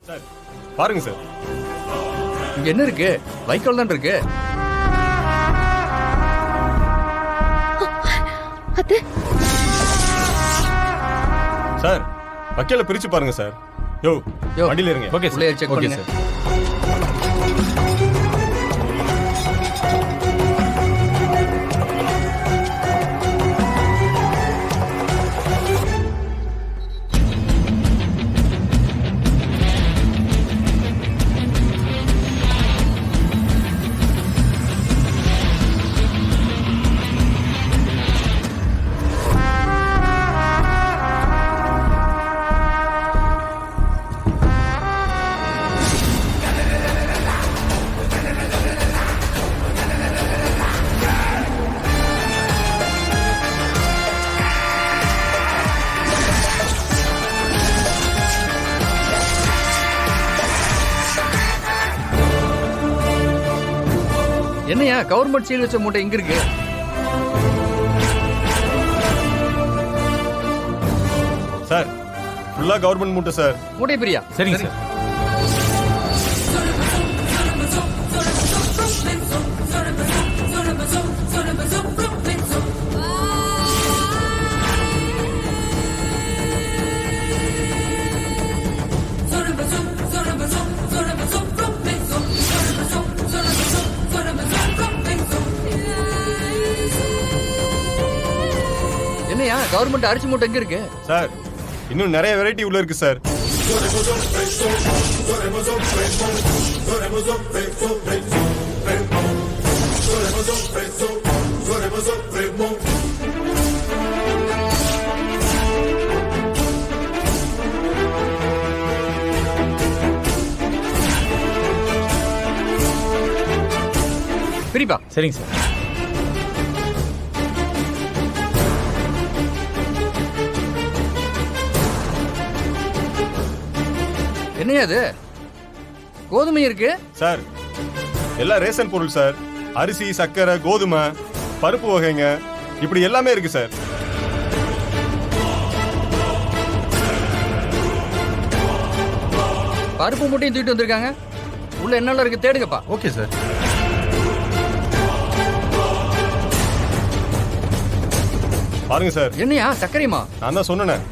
Sir பாருங்க sir, இங்க என்ன இருக்கு? வைக்கோல் தான் இருக்கு. சார் வக்கீல பிரிச்சு பாருங்க சார். யோ யோ, வண்டியில இருங்க. ஓகே சார், செக் ஓகே பண்ணுங்க. சார். என்னையா கவர்மெண்ட் சீல் வச்ச மூட்டை எங்க இருக்கு? சார் ஃபுல்லா கவர்மெண்ட் மூட்டை சார். மூட்டை பிரியா? சரிங்க சார். என்னையா கவர்மெண்ட் அரிசி மூட்டை எங்க இருக்கு? சார் இன்னும் நிறைய வெரைட்டி உள்ள இருக்கு சார். பிரிப்பா. சரிங்க சார். என்னையா அது? கோதுமை இருக்கு சார் எல்லாம் ரேஷன் பொருள் சார். அரிசி, சர்க்கரை, கோதுமை, பருப்பு வகைங்க இப்படி எல்லாமே இருக்கு சார். பருப்பு மூட்டையும் தூக்கிட்டு வந்திருக்காங்க. உள்ள என்னெல்லாம் இருக்கு தேடுங்கப்பா. Okay sir. பாருங்க சார். என்னையா சர்க்கரையுமா? நான் தான் சொன்னேன்